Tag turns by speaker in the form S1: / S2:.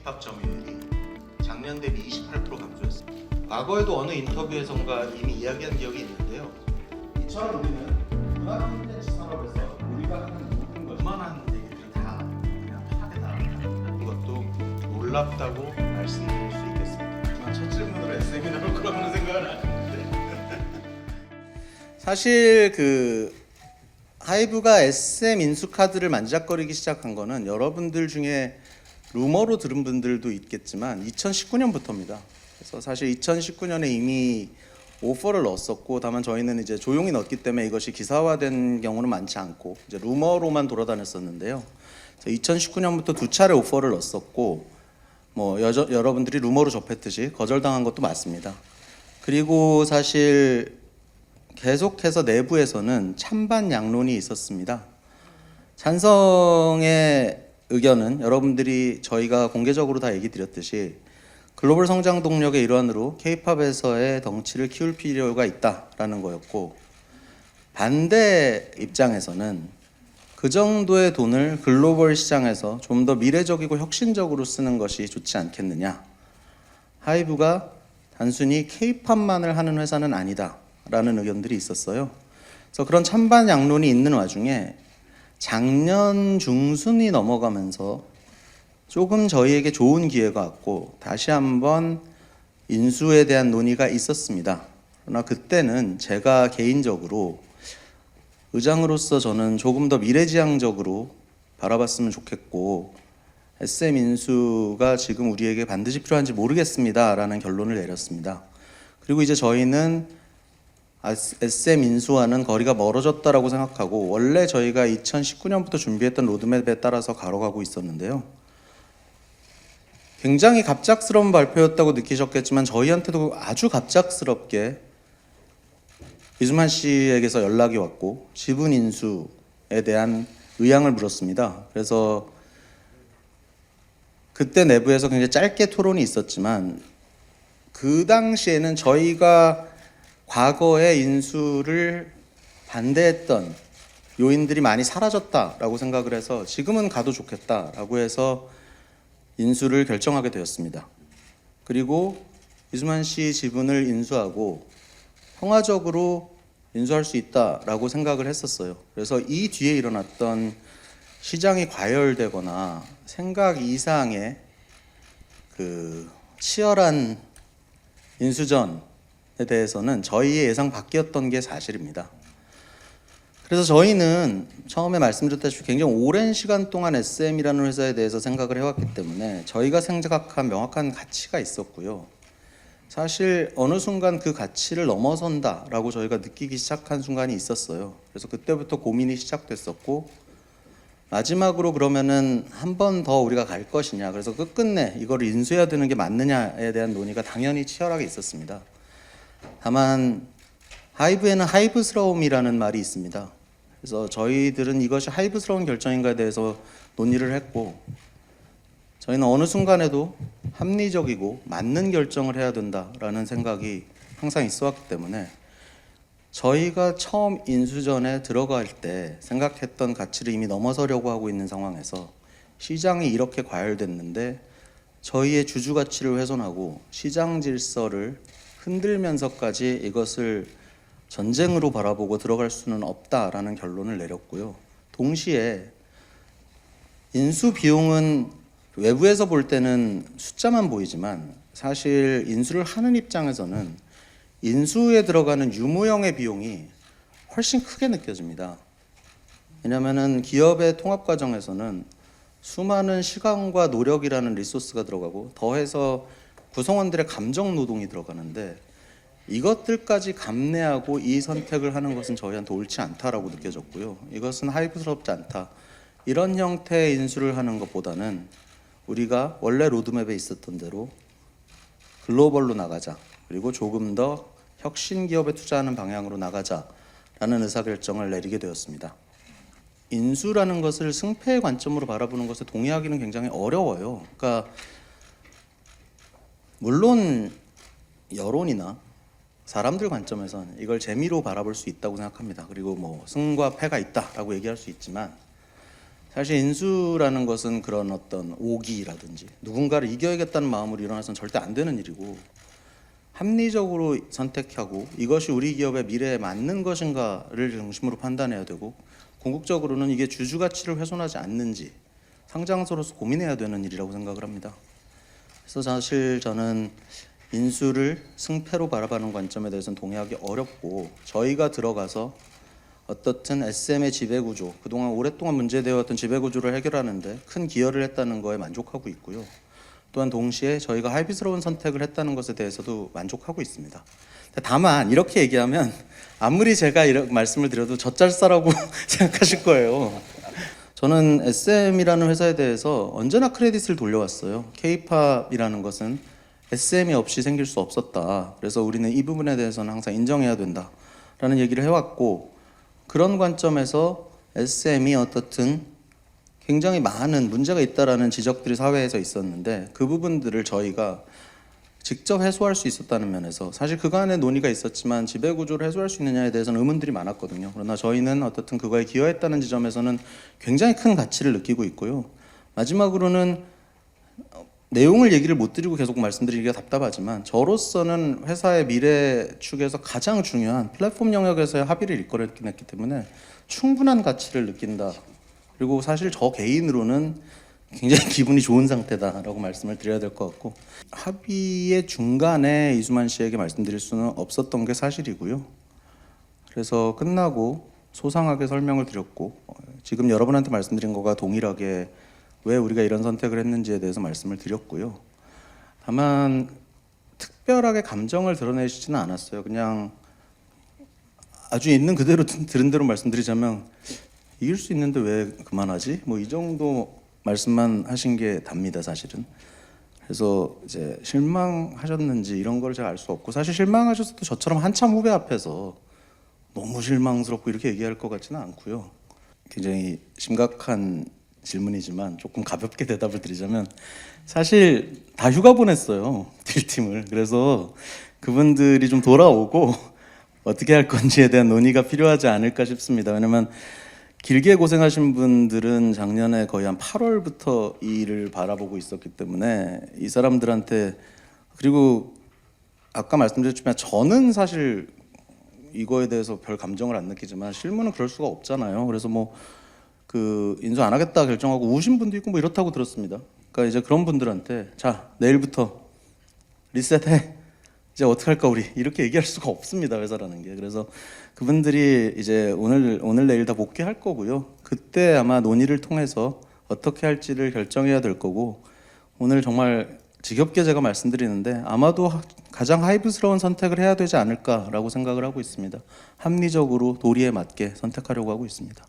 S1: 입학 점유율이 작년 대비 28% 감소했습니다. 과거에도 어느 인터뷰에선가 이미 이야기한 기억이 있는데요.
S2: 이처럼 우리는 문화 콘텐츠 산업에서 우리가 하는 모든 것,
S1: 웬만한 얘기들은 다 그냥 편하게 나갑니다. 이것도 놀랍다고 말씀드릴 수 있겠습니다. 첫 질문으로 SM이 나올 거라고는 생각은 안 했는데
S3: 사실 하이브가 SM 인수카드를 만지작거리기 시작한 거는 여러분들 중에 루머로 들은 분들도 있겠지만 2019년부터입니다. 그래서 사실 2019년에 이미 오퍼를 넣었었고, 다만 저희는 이제 조용히 넣었기 때문에 이것이 기사화된 경우는 많지 않고 이제 루머로만 돌아다녔었는데요. 2019년부터 두 차례 오퍼를 넣었었고, 여러분들이 루머로 접했듯이 거절당한 것도 맞습니다. 그리고 사실 계속해서 내부에서는 찬반 양론이 있었습니다. 찬성의 의견은 여러분들이 저희가 공개적으로 다 얘기 드렸듯이 글로벌 성장 동력의 일환으로 K-팝에서의 덩치를 키울 필요가 있다라는 거였고, 반대 입장에서는 그 정도의 돈을 글로벌 시장에서 좀 더 미래적이고 혁신적으로 쓰는 것이 좋지 않겠느냐. 하이브가 단순히 K-팝만을 하는 회사는 아니다라는 의견들이 있었어요. 그래서 그런 찬반 양론이 있는 와중에 작년 중순이 넘어가면서 조금 저희에게 좋은 기회가 왔고 다시 한번 인수에 대한 논의가 있었습니다. 그러나 그때는 제가 개인적으로 의장으로서 저는 조금 더 미래지향적으로 바라봤으면 좋겠고, SM 인수가 지금 우리에게 반드시 필요한지 모르겠습니다라는 결론을 내렸습니다. 그리고 이제 저희는 SM 인수와는 거리가 멀어졌다라고 생각하고, 원래 저희가 2019년부터 준비했던 로드맵에 따라서 가로가고 있었는데요. 굉장히 갑작스러운 발표였다고 느끼셨겠지만 저희한테도 아주 갑작스럽게 이수만 씨에게서 연락이 왔고 지분 인수에 대한 의향을 물었습니다. 그래서 그때 내부에서 굉장히 짧게 토론이 있었지만, 그 당시에는 저희가 과거에 인수를 반대했던 요인들이 많이 사라졌다라고 생각을 해서 지금은 가도 좋겠다라고 해서 인수를 결정하게 되었습니다. 그리고 이수만 씨 지분을 인수하고 평화적으로 인수할 수 있다라고 생각을 했었어요. 그래서 이 뒤에 일어났던 시장이 과열되거나 생각 이상의 치열한 인수전에 대해서는 저희의 예상 밖이었던 게 사실입니다. 그래서 저희는 처음에 말씀드렸다시피 굉장히 오랜 시간 동안 SM이라는 회사에 대해서 생각을 해왔기 때문에 저희가 생각한 명확한 가치가 있었고요. 사실 어느 순간 그 가치를 넘어선다라고 저희가 느끼기 시작한 순간이 있었어요. 그래서 그때부터 고민이 시작됐었고, 마지막으로 그러면은 한 번 더 우리가 갈 것이냐, 그래서 끝끝내 이거를 인수해야 되는 게 맞느냐에 대한 논의가 당연히 치열하게 있었습니다. 다만 하이브에는 하이브스러움이라는 말이 있습니다. 그래서 저희들은 이것이 하이브스러운 결정인가에 대해서 논의를 했고, 저희는 어느 순간에도 합리적이고 맞는 결정을 해야 된다라는 생각이 항상 있어 왔기 때문에 저희가 처음 인수전에 들어갈 때 생각했던 가치를 이미 넘어서려고 하고 있는 상황에서 시장이 이렇게 과열됐는데 저희의 주주 가치를 훼손하고 시장 질서를 흔들면서까지 이것을 전쟁으로 바라보고 들어갈 수는 없다라는 결론을 내렸고요. 동시에 인수 비용은 외부에서 볼 때는 숫자만 보이지만 사실 인수를 하는 입장에서는 인수에 들어가는 유무형의 비용이 훨씬 크게 느껴집니다. 왜냐하면 기업의 통합 과정에서는 수많은 시간과 노력이라는 리소스가 들어가고 더해서 구성원들의 감정 노동이 들어가는데, 이것들까지 감내하고 이 선택을 하는 것은 저희한테 옳지 않다라고 느껴졌고요. 이것은 하이브스럽지 않다. 이런 형태의 인수를 하는 것보다는 우리가 원래 로드맵에 있었던 대로 글로벌로 나가자, 그리고 조금 더 혁신 기업에 투자하는 방향으로 나가자라는 의사결정을 내리게 되었습니다. 인수라는 것을 승패의 관점으로 바라보는 것에 동의하기는 굉장히 어려워요. 그러니까 물론 여론이나 사람들 관점에서는 이걸 재미로 바라볼 수 있다고 생각합니다. 그리고 승과 패가 있다라고 얘기할 수 있지만, 사실 인수라는 것은 그런 어떤 오기라든지 누군가를 이겨야겠다는 마음으로 일어나서는 절대 안 되는 일이고, 합리적으로 선택하고 이것이 우리 기업의 미래에 맞는 것인가를 중심으로 판단해야 되고, 궁극적으로는 이게 주주 가치를 훼손하지 않는지 상장사로서 고민해야 되는 일이라고 생각을 합니다. 그래서 사실 저는 인수를 승패로 바라보는 관점에 대해서는 동의하기 어렵고, 저희가 들어가서 어떻든 SM의 지배구조, 그동안 오랫동안 문제되어 왔던 지배구조를 해결하는데 큰 기여를 했다는 거에 만족하고 있고요. 또한 동시에 저희가 합의스러운 선택을 했다는 것에 대해서도 만족하고 있습니다. 다만 이렇게 얘기하면 아무리 제가 이런 말씀을 드려도 젖잘싸라고 생각하실 거예요. 저는 SM이라는 회사에 대해서 언제나 크레딧을 돌려왔어요. K-팝이라는 것은 SM이 없이 생길 수 없었다. 그래서 우리는 이 부분에 대해서는 항상 인정해야 된다라는 얘기를 해왔고, 그런 관점에서 SM이 어떻든 굉장히 많은 문제가 있다라는 지적들이 사회에서 있었는데, 그 부분들을 저희가 직접 해소할 수 있었다는 면에서 사실 그간의 논의가 있었지만 지배구조를 해소할 수 있느냐에 대해서는 의문들이 많았거든요. 그러나 저희는 어떻든 그거에 기여했다는 지점에서는 굉장히 큰 가치를 느끼고 있고요. 마지막으로는 내용을 얘기를 못 드리고 계속 말씀드리기가 답답하지만, 저로서는 회사의 미래 축에서 가장 중요한 플랫폼 영역에서의 합의를 이끌어냈기 때문에 충분한 가치를 느낀다. 그리고 사실 저 개인으로는 굉장히 기분이 좋은 상태다라고 말씀을 드려야 될 것 같고, 합의의 중간에 이수만 씨에게 말씀드릴 수는 없었던 게 사실이고요. 그래서 끝나고 소상하게 설명을 드렸고, 지금 여러분한테 말씀드린 거가 동일하게 왜 우리가 이런 선택을 했는지에 대해서 말씀을 드렸고요. 다만 특별하게 감정을 드러내시지는 않았어요. 그냥 아주 있는 그대로 들은 대로 말씀드리자면, 이길 수 있는데 왜 그만하지? 뭐 이 정도 말씀만 하신 게 답니다, 사실은. 그래서 이제 실망하셨는지 이런 걸 제가 알 수 없고, 사실 실망하셨어도 저처럼 한참 후배 앞에서 너무 실망스럽고 이렇게 얘기할 것 같지는 않고요. 굉장히 심각한 질문이지만 조금 가볍게 대답을 드리자면, 사실 다 휴가 보냈어요, 딜팀을. 그래서 그분들이 좀 돌아오고 어떻게 할 건지에 대한 논의가 필요하지 않을까 싶습니다. 왜냐면 길게 고생하신 분들은 작년에 거의 한 8월부터 이 일을 바라보고 있었기 때문에 이 사람들한테, 그리고 아까 말씀드렸지만 저는 사실 이거에 대해서 별 감정을 안 느끼지만 실무는 그럴 수가 없잖아요. 그래서 뭐 그 인수 안 하겠다 결정하고 우신 분도 있고 뭐 이렇다고 들었습니다. 그러니까 이제 그런 분들한테 자, 내일부터 리셋해, 이제 어떻게 할까 우리, 이렇게 얘기할 수가 없습니다, 회사라는 게. 그래서 그분들이 이제 오늘 내일 다 복귀할 거고요. 그때 아마 논의를 통해서 어떻게 할지를 결정해야 될 거고, 오늘 정말 지겹게 제가 말씀드리는데 아마도 가장 하이브스러운 선택을 해야 되지 않을까라고 생각을 하고 있습니다. 합리적으로 도리에 맞게 선택하려고 하고 있습니다.